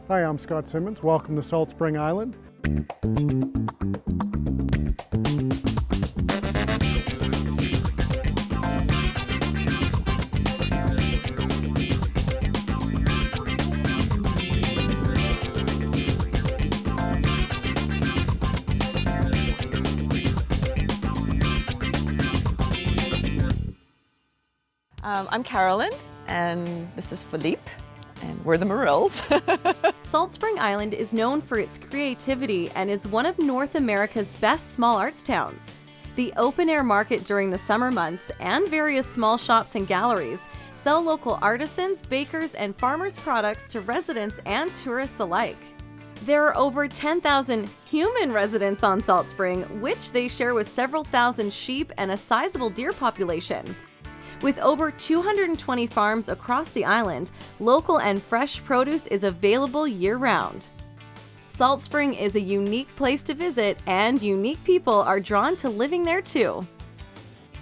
Hi, I'm Scott Simmons. Welcome to Salt Spring Island. I'm Carolyn, and this is Philippe, and we're the Morels. Salt Spring Island is known for its creativity and is one of North America's best small arts towns. The open-air market during the summer months and various small shops and galleries sell local artisans, bakers, and farmers' products to residents and tourists alike. There are over 10,000 human residents on Salt Spring, which they share with several thousand sheep and a sizable deer population. With over 220 farms across the island, local and fresh produce is available year-round. Salt Spring is a unique place to visit, and unique people are drawn to living there too.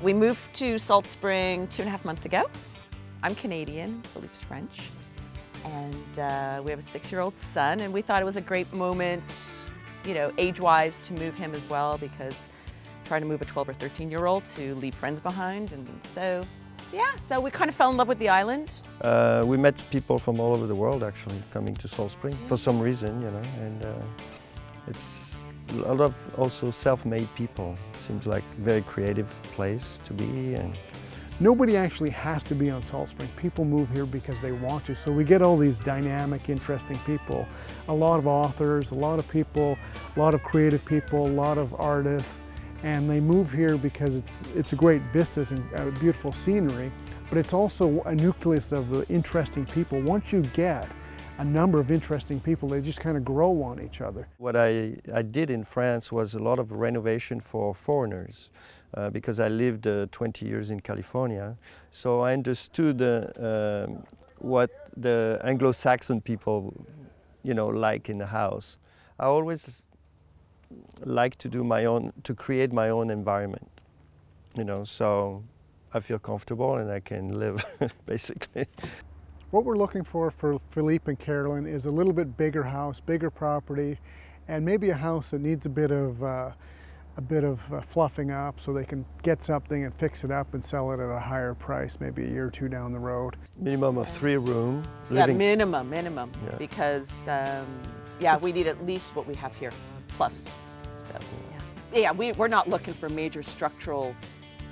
We moved to Salt Spring 2.5 months ago. I'm Canadian, Philippe's French, and we have a 6-year-old son, and we thought it was a great moment, age-wise, to move him as well, because trying to move a 12 or 13-year-old to leave friends behind, and so we kind of fell in love with the island. We met people from all over the world actually coming to Salt Spring for some reason, and it's a lot of also self-made people. Seems like a very creative place to be. And Nobody actually has to be on Salt Spring. People move here because they want to. So we get all these dynamic, interesting people. A lot of authors, a lot of people, a lot of creative people, a lot of artists. And they move here because it's a great vistas and beautiful scenery, but it's also a nucleus of the interesting people. Once you get a number of interesting people, they just kind of grow on each other. what I did in France was a lot of renovation for foreigners because I lived 20 years in California. So I understood what the Anglo-Saxon people, like in the house. I always like to do to create my own environment, so I feel comfortable and I can live, basically. What we're looking for Philippe and Carolyn is a little bit bigger house, bigger property, and maybe a house that needs a bit of fluffing up so they can get something and fix it up and sell it at a higher price, maybe a year or two down the road. Minimum of 3 room. Yeah, minimum, Yeah. because we need at least what we have here, plus. So we're not looking for major structural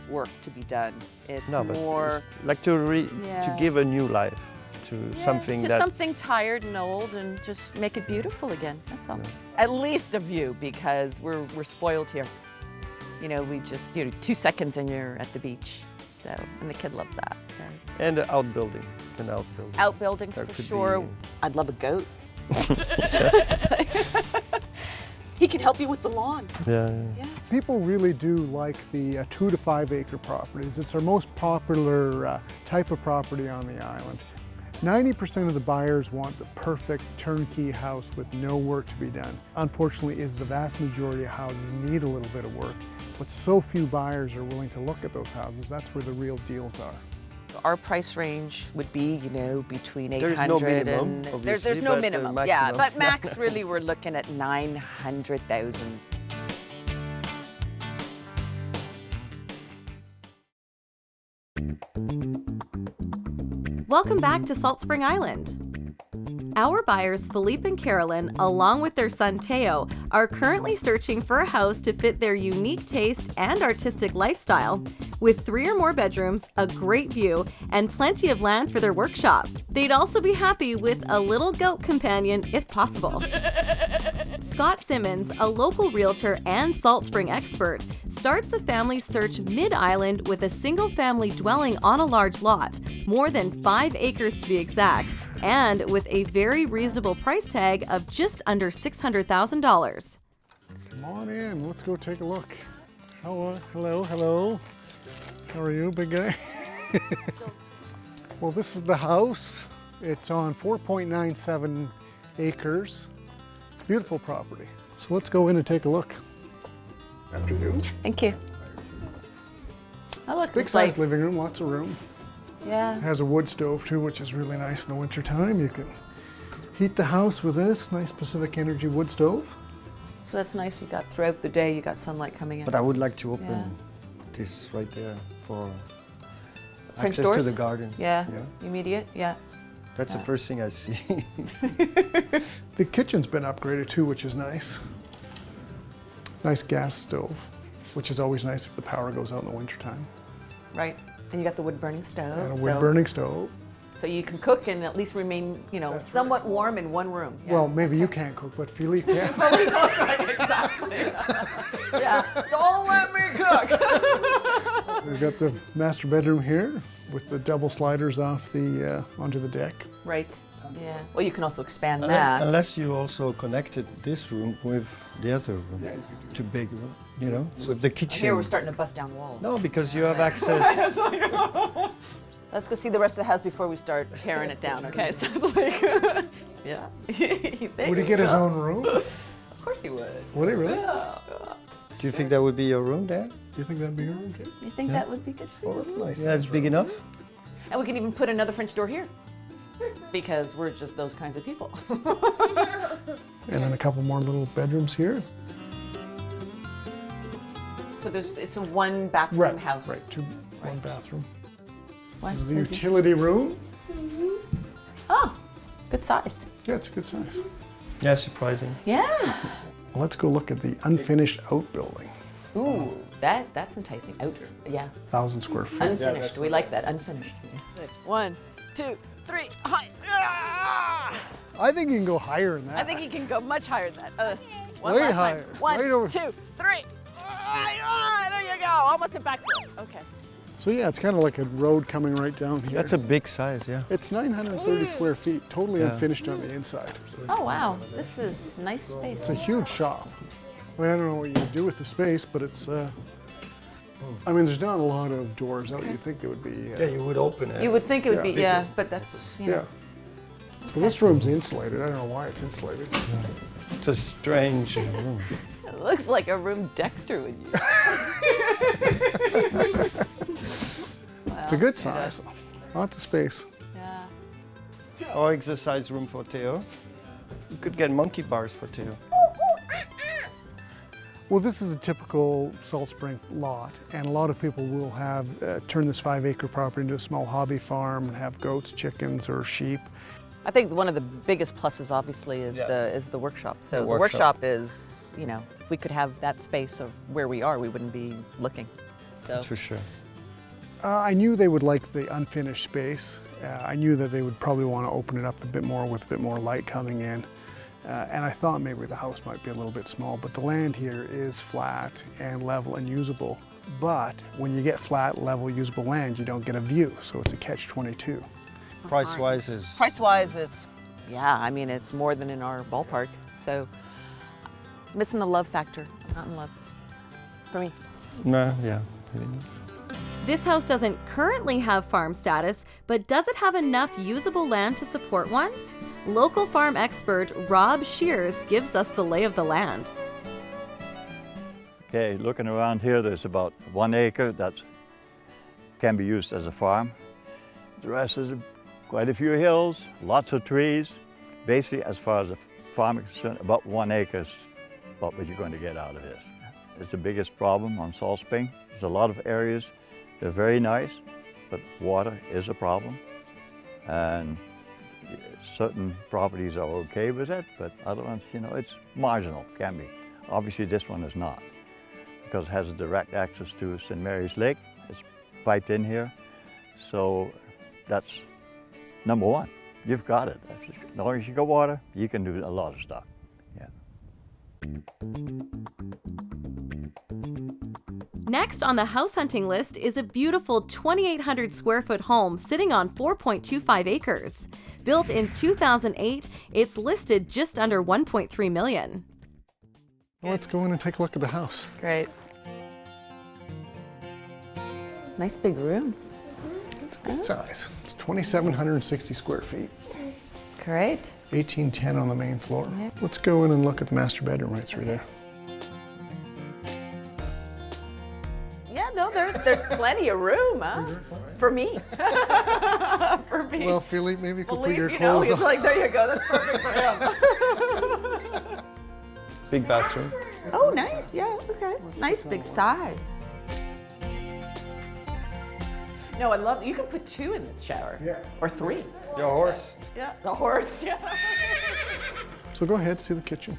work to be done. It's more it's like to give a new life to something something tired and old, and just make it beautiful again. That's all. Yeah. At least a view, because we're spoiled here. We just 2 seconds and you're at the beach. So, and the kid loves that. So. And an outbuilding. Outbuildings for sure. I'd love a goat. He can help you with the lawn. Yeah. People really do like the 2 to 5 acre properties. It's our most popular type of property on the island. 90% of the buyers want the perfect turnkey house with no work to be done. Unfortunately, the vast majority of houses need a little bit of work, but so few buyers are willing to look at those houses. That's where the real deals are. Our price range would be, between 800 There's no minimum, and there's no minimum. Maximum. But max really we're looking at 900,000. Welcome back to Salt Spring Island. Our buyers, Philippe and Carolyn, along with their son Teo, are currently searching for a house to fit their unique taste and artistic lifestyle, with 3 or more bedrooms, a great view, and plenty of land for their workshop. They'd also be happy with a little goat companion if possible. Scott Simmons, a local realtor and Salt Spring expert, starts the family search mid-island with a single-family dwelling on a large lot, more than 5 acres to be exact, and with a very reasonable price tag of just under $600,000. Come on in, let's go take a look. Hello. How are you, big guy? Well, this is the house. It's on 4.97 acres. It's a beautiful property. So let's go in and take a look. Afternoon. Thank you. Oh, look, Big sized living room, lots of room. Yeah. It has a wood stove too, which is really nice in the wintertime. You can Heat the house with this nice Pacific Energy wood stove. So that's nice. You got throughout the day, you got sunlight coming in. But I would like to open Yeah. this right there for French access to doors? the garden. Yeah. Yeah. Immediate. Yeah. That's the first thing I see. The kitchen's been upgraded too, which is nice. Nice gas stove, which is always nice if the power goes out in the wintertime. Right. And you got the wood burning stove. And a wood burning stove. So you can cook and at least remain, That's somewhat warm in one room. Yeah. Well, maybe you can't cook, but Philippe can. Exactly. Yeah. Don't let me cook. We've got the master bedroom here with the double sliders off the onto the deck. Right. Yeah. Well, you can also expand that. Unless you also connected this room with the other room. Too big, with the kitchen. Here we're starting to bust down walls. No, because you have access. Let's go see the rest of the house before we start tearing it down, okay? So it's like, yeah. Would he get his own room? Of course he would. Would he really? Do you think that would be your room there? Do you think that'd be your room too? You think that would be good for you? That's nice. Yeah, it's big enough. And we can even put another French door here because we're just those kinds of people. And then a couple more little bedrooms here. So it's a one bathroom house. Right, one bathroom. What? The utility room. Oh, good size. Yeah, it's a good size. Yeah, surprising. Yeah. Well, let's go look at the unfinished outbuilding. Ooh, that's enticing. Yeah. 1,000 square feet. Unfinished. We like that. Unfinished. 1, 2, 3. Hi. Ah! I think you can go higher than that. I think you can go much higher than that. One Way last higher. time. 1, Right over. 2, 3. There you go. Almost a backflip. Okay. So yeah, it's kind of like a road coming right down here. That's a big size, yeah. It's 930 square feet, totally Yeah. unfinished on the inside. Oh wow, this is nice space. It's a huge shop. I mean, I don't know what you would do with the space, but it's, I mean, there's not a lot of doors out. You'd think there would be. Yeah, you would open it. You would think it would be, bigger. yeah, but that's, Yeah. So this room's insulated. I don't know why it's insulated. It's a strange room. It looks like a room Dexter would use. It's a good size. Lots of space. Yeah. Or exercise room for Theo. You could get monkey bars for Theo. Well, this is a typical Salt Spring lot, and a lot of people will have turn this 5-acre property into a small hobby farm and have goats, chickens, or sheep. I think one of the biggest pluses, obviously, is the workshop. So the workshop is, if we could have that space of where we are, we wouldn't be looking. So That's for sure. I knew they would like the unfinished space. I knew that they would probably want to open it up a bit more with a bit more light coming in. And I thought maybe the house might be a little bit small, but the land here is flat and level and usable. But when you get flat, level, usable land, you don't get a view, so it's a catch-22. Price-wise is... price-wise, it's it's more than in our ballpark. So missing the love factor. I'm not in love. For me. Nah, yeah. This house doesn't currently have farm status, but does it have enough usable land to support one? Local farm expert Rob Shears gives us the lay of the land. Okay, looking around here, there's about 1 acre that can be used as a farm. The rest is quite a few hills, lots of trees. Basically, as far as the farm is concerned, about 1 acre is about what you're going to get out of this. It's the biggest problem on Salt Spring. There's a lot of areas, they're very nice, but water is a problem. And certain properties are okay with it, but other ones, it's marginal, can be. Obviously, this one is not, because it has a direct access to St. Mary's Lake. It's piped in here. So that's number one. You've got it. As long as you got water, you can do a lot of stuff. Yeah. Next on the house hunting list is a beautiful 2,800 square foot home sitting on 4.25 acres. Built in 2008, it's listed just under $1.3 million. Well, let's go in and take a look at the house. Great. Nice big room. It's a good size. It's 2,760 square feet. Great. 1810 on the main floor. Let's go in and look at the master bedroom right through there. Yeah, no, there's there's plenty of room, huh? For me. For me. Well, Philippe, maybe you could put Philippe, your you know, clothes he's on. like, there you go, that's perfect for him. Big bathroom. Oh, nice, yeah, okay. Nice big size. No, I love, you can put 2 in this shower. Yeah. Or 3. Your horse. Yeah, the horse, yeah. So go ahead, see the kitchen.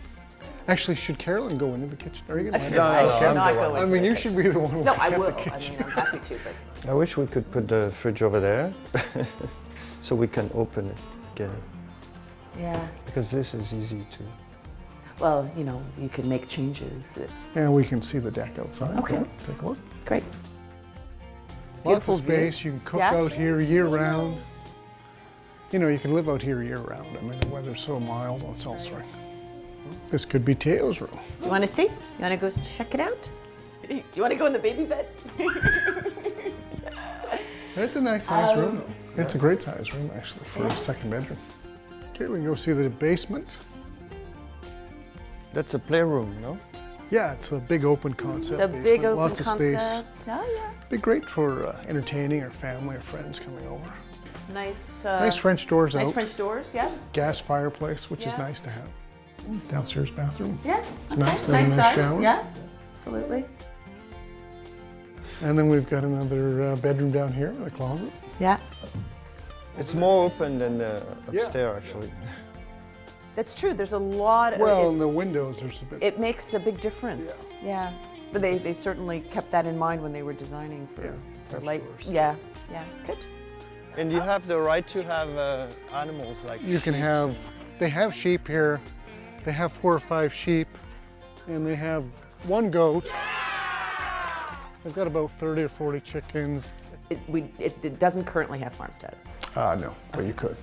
Actually, should Carolyn go into the kitchen? Are you going to? I should I'm not the go one. into I mean, the you kitchen. should be the one No, looking I at will. the I kitchen. mean, I'm happy to, but. I wish we could put the fridge over there so we can open it again. Yeah. Because this is easy to. Well, you know, you can make changes. And we can see the deck outside. Okay. Go, take a look. Great. Lots Beautiful of view. space. You can cook Yeah. out here year round. You know, you can live out here year round. I mean, the weather's so mild on Salt Spring. This could be Teo's room. You want to see? You want to go check it out? You want to go in the baby bed? It's a nice size room, though. It's a great size room, actually, for a second bedroom. Okay, we can go see the basement. That's a playroom, no? Yeah, it's a big open concept. It's a basement, big open lots of concept. space. Oh, yeah. Be great for entertaining or family or friends coming over. Nice. Nice French doors Nice out. French doors, yeah. Gas fireplace, which is Yeah. nice to have. Downstairs bathroom. Yeah. It's nice. Okay. Then Nice a size. shower. Yeah. Absolutely. And then we've got another bedroom down here, the closet. Yeah. It's more open than upstairs, actually. That's true. There's a lot of. Well, in the it's- windows, there's a bit. It makes a big difference. Yeah. But they certainly kept that in mind when they were designing for, Yeah, for French light. doors. Yeah. Yeah. Good. And you have the right to have animals like You can sheep. have, they have sheep here. They have 4 or 5 sheep, and they have 1 goat. They've got about 30 or 40 chickens. It doesn't currently have farm status. No, but you could.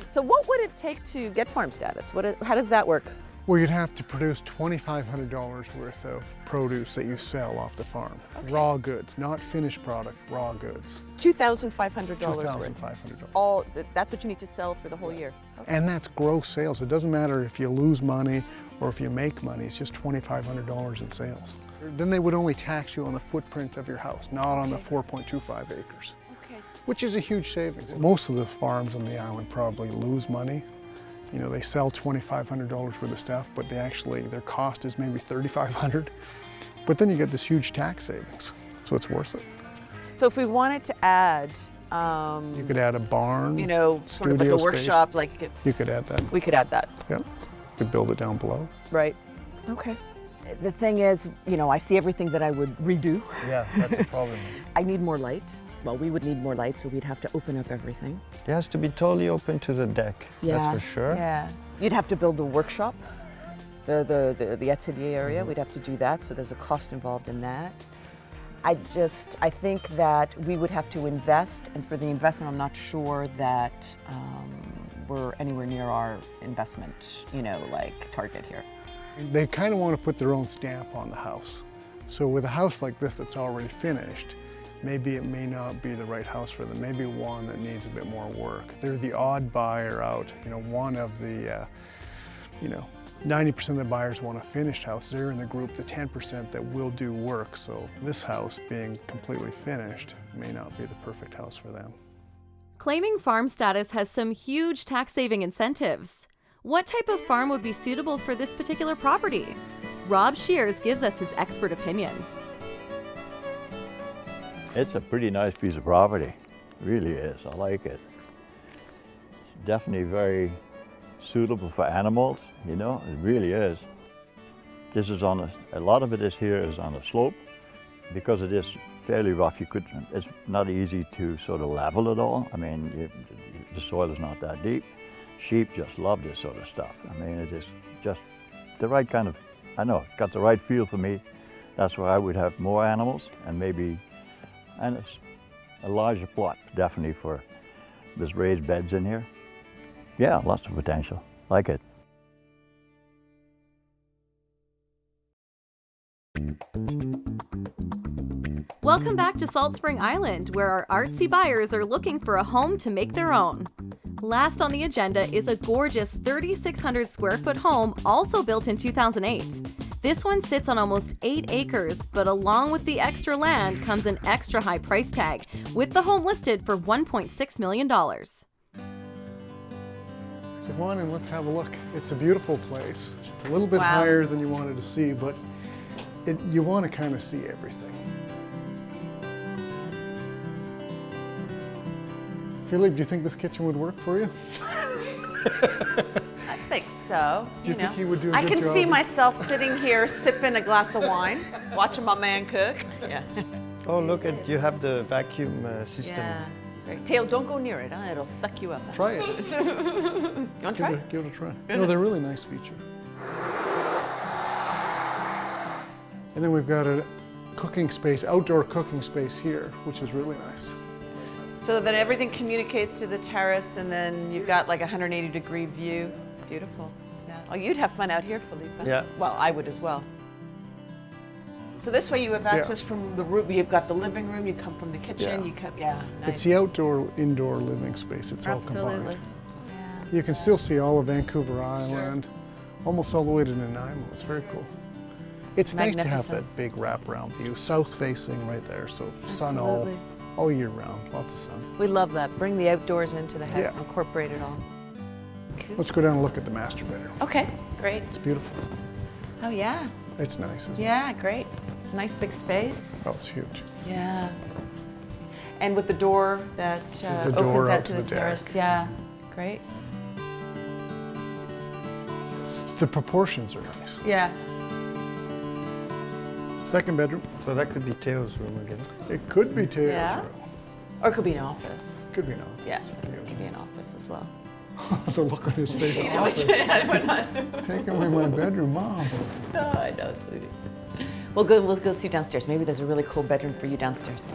So what would it take to get farm status? How does that work? Well, you'd have to produce $2,500 worth of produce that you sell off the farm. Raw goods, not finished product, raw goods. $2,500 worth. $2,500. All that's what you need to sell for the whole year. And that's gross sales. It doesn't matter if you lose money or if you make money, it's just $2,500 in sales. Then they would only tax you on the footprint of your house, not on the 4.25 acres, Okay. which is a huge savings. Most of the farms on the island probably lose money. You know, they sell $2,500 worth of stuff, but their cost is maybe $3,500. But then you get this huge tax savings, so it's worth it. So if we wanted to add, You could add a barn, you know, sort of like studio a space. workshop, like You could add that. we could add that, Yeah, you could build it down below. right? Okay. The thing is, you know, I see everything that I would redo. Yeah, that's a problem. I need more light. Well, we would need more light, so we'd have to open up everything. It has to be totally open to the deck, that's for sure. Yeah. You'd have to build the workshop, the atelier area. We'd have to do that, so there's a cost involved in that. I think that we would have to invest, and for the investment, I'm not sure that we're anywhere near our investment, you know, like target here. They kind of want to put their own stamp on the house. So with a house like this that's already finished, maybe it may not be the right house for them. Maybe one that needs a bit more work. They're the odd buyer out. You know, one of the, 90% of the buyers want a finished house. They're in the group, the 10% that will do work. So this house being completely finished may not be the perfect house for them. Claiming farm status has some huge tax-saving incentives. What type of farm would be suitable for this particular property? Rob Shears gives us his expert opinion. It's a pretty nice piece of property. It really is. I like it. It's definitely very suitable for animals, you know, it really is. This is on a lot of it is here is on a slope. Because it is fairly rough, it's not easy to sort of level it all. I mean, the soil is not that deep. Sheep just love this sort of stuff. I mean, it is just the right kind of, I know, it's got the right feel for me. That's why I would have more animals and maybe, and it's a larger plot, definitely for this raised beds in here. Yeah, lots of potential, like it. Welcome back to Salt Spring Island, where our artsy buyers are looking for a home to make their own. Last on the agenda is a gorgeous 3,600 square foot home, also built in 2008. This one sits on almost 8 acres, but along with the extra land comes an extra high price tag, with the home listed for $1.6 million. So go on and let's have a look. It's a beautiful place. It's a little bit Wow. higher than you wanted to see, but you want to kind of see everything. Philippe, do you think this kitchen would work for you? I think so. Do you think he would do a I good can see job? myself sitting here sipping a glass of wine, watching my man cook. Yeah. Oh, look at, you have the vacuum system. Yeah. Great. Tail, don't go near it, huh? It'll suck you up. Try it. You want to try? Give it a try. No, they're a really nice feature. And then we've got a cooking space, outdoor cooking space here, which is really nice. So that everything communicates to the terrace, and then you've got like a 180-degree view. Beautiful. Yeah. Oh, you'd have fun out here, Philippe. Yeah. Well, I would as well. So this way you have access from the room. You've got the living room. You come from the kitchen. Yeah. You come. Yeah. Nice. It's the outdoor, indoor living space. It's all Absolutely. combined. Yeah. You can still see all of Vancouver Island, almost all the way to Nanaimo. It's very cool. It's nice to have Magnificent. that big wraparound view, south facing right there, so sun Absolutely. all year round, lots of sun. We love that. Bring the outdoors into the house. Yeah. Incorporate it all. Let's go down and look at the master bedroom. Okay. Great. It's beautiful. Oh yeah. It's nice, isn't it? Yeah. Great. Nice big space. Oh, it's huge. Yeah. And with the door that The door opens out out to to the the terrace. deck. Yeah. Great. The proportions are nice. Yeah. Second bedroom. So that could be Theo's room again. It could be Taylor's Yeah. room. Or it could be an office. Could be an office. Yeah. It could be an office as well. The look on his face. Office. Take away my bedroom, Mom. Oh, I know, sweetie. We'll go see downstairs. Maybe there's a really cool bedroom for you downstairs.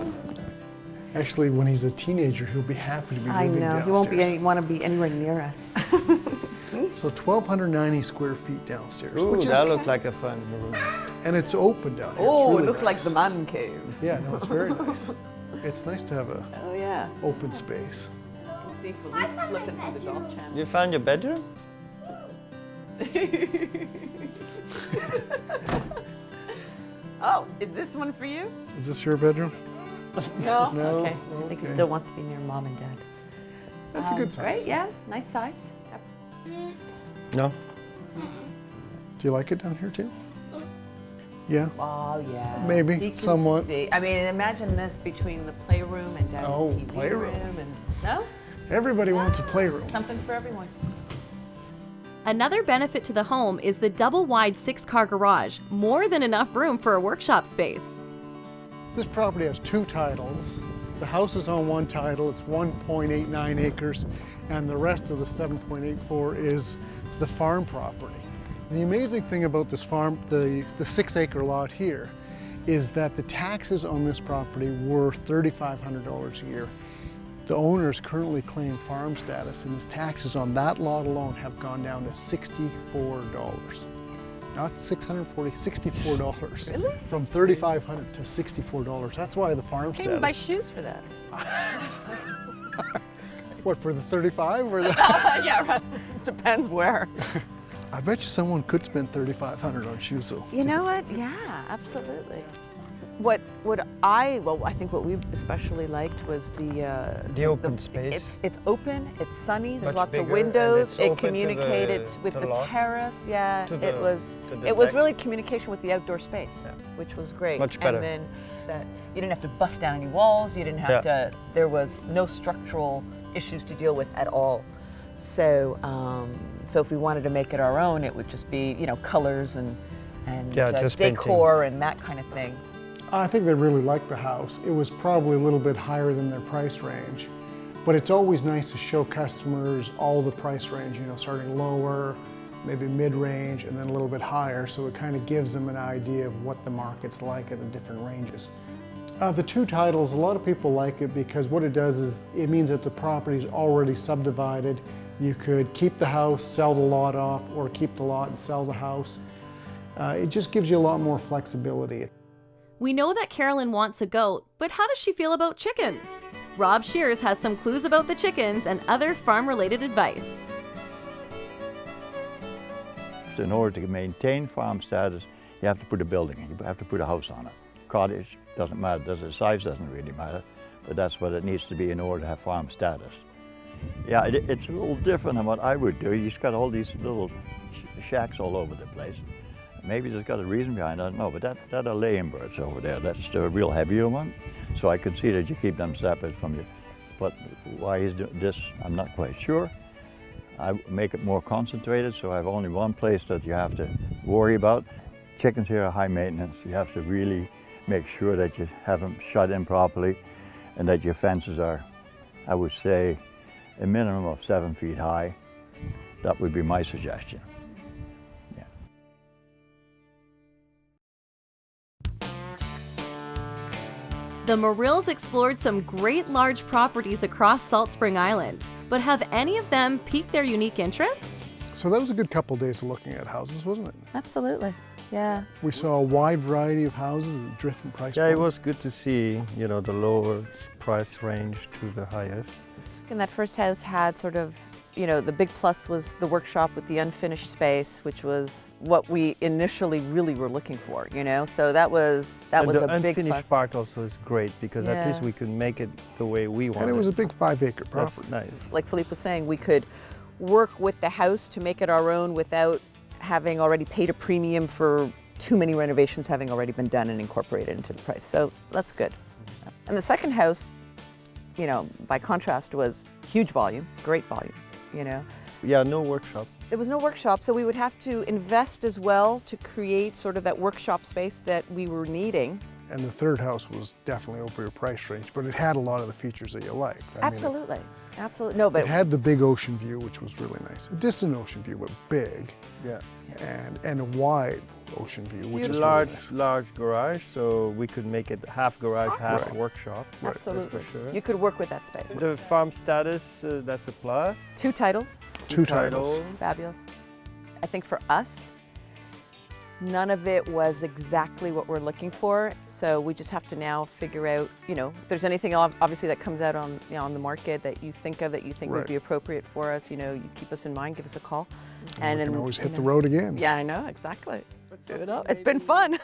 Actually, when he's a teenager, he'll be happy to be I living know. downstairs. He won't be want to be anywhere near us. So 1,290 square feet downstairs. Ooh, which that is, looks like a fun room. and it's open down here. Oh, It's really it looks like nice. the man cave. Yeah, no, it's very nice. It's nice to have a Oh yeah. open space. You can see Philippe flipping through the golf channel. You found your bedroom? Oh, is this one for you? Is this your bedroom? No. No? Okay. I think he Okay. still wants to be near mom and dad. That's a good size. Great. Yeah. Nice size. No? Do you like it down here too? Yeah. Oh yeah. Maybe, He can somewhat. see. I mean, imagine this between the playroom and dad's Oh, TV playroom. room, and no, Everybody wants a playroom. something for everyone. Another benefit to the home is the double-wide 6-car garage, more than enough room for a workshop space. This property has 2 titles. The house is on 1 title, it's 1.89 acres, and the rest of the 7.84 is the farm property. And the amazing thing about this farm, the 6-acre lot here, is that the taxes on this property were $3,500 a year. The owners currently claim farm status, and his taxes on that lot alone have gone down to $64. Not $640, $64. Really? From $3,500 to $64. That's why the farm Can't even buy status. shoes for that. What, for the 35 or the? Yeah, right. Depends where. I bet you someone could spend $3,500 on shoes though. You know what? Yeah, absolutely. Well, I think what we especially liked was the open space. It's open. It's sunny. There's Much lots of bigger, and windows. it's It open to communicated the- with to the the lot. terrace. Yeah, To it the- was. to the It was deck. really communication with the outdoor space, Yeah. which was great. Much better. And then that you didn't have to bust down any walls. You didn't have to. There was no structural issues to deal with at all. So, so if we wanted to make it our own, it would just be colors and just painting. decor and that kind of thing. I think they really liked the house. It was probably a little bit higher than their price range, but it's always nice to show customers all the price range, starting lower, maybe mid-range, and then a little bit higher, so it kind of gives them an idea of what the market's like at the different ranges. The 2 titles, a lot of people like it because what it does is it means that the property's already subdivided. You could keep the house, sell the lot off, or keep the lot and sell the house. It just gives you a lot more flexibility. We know that Carolyn wants a goat, but how does she feel about chickens? Rob Shears has some clues about the chickens and other farm-related advice. In order to maintain farm status, you have to put a building in, you have to put a house on it. Cottage, doesn't matter, the size doesn't really matter, but that's what it needs to be in order to have farm status. Yeah, it's a little different than what I would do. He's got all these little shacks all over the place. Maybe there's got a reason behind it, I don't know, but that are laying birds over there. That's the real heavier ones. So I could see that you keep them separate from you. But why he's doing this, I'm not quite sure. I make it more concentrated, so I have only one place that you have to worry about. Chickens here are high maintenance. You have to really make sure that you have them shut in properly and that your fences are, I would say, a minimum of 7 feet high. That would be my suggestion. Yeah. The Morills explored some great large properties across Salt Spring Island, but have any of them piqued their unique interests? So that was a good couple days of looking at houses, wasn't it? Absolutely. Yeah. We saw a wide variety of houses at different price Yeah, it points. was good to see, you know, the lower price range to the highest. And that first house had sort of, you know, the big plus was the workshop with the unfinished space, which was what we initially really were looking for, you know. So that was And a the big unfinished plus. part also is great because at least Yeah. we could make it the way we wanted. And it was a big 5-acre That's property. nice. Like Philippe was saying, we could work with the house to make it our own without having already paid a premium for too many renovations having already been done and incorporated into the price. So that's good. And the second house, you know, by contrast, was huge volume, great volume, you know. Yeah, no workshop. There was no workshop, so we would have to invest as well to create sort of that workshop space that we were needing. And the third house was definitely over your price range, but it had a lot of the features that you liked. I mean, Absolutely, absolutely. No, but it had the big ocean view, which was really nice. A distant ocean view, but big, Yeah. and a wide ocean view, which is Large, really nice. large garage, so we could make it half garage, half Right. workshop. absolutely, That's for sure. you could work with that space. The farm status, that's a plus. 2 titles, Two titles. fabulous. I think for us, none of it was exactly what we're looking for, so we just have to now figure out, you know, if there's anything obviously that comes out on, you know, on the market that you think of that you think would Right. be appropriate for us, you know, you keep us in mind, give us a call. And we can then, always you hit the know- road again. Yeah, I know, exactly. Do it up. It's been fun.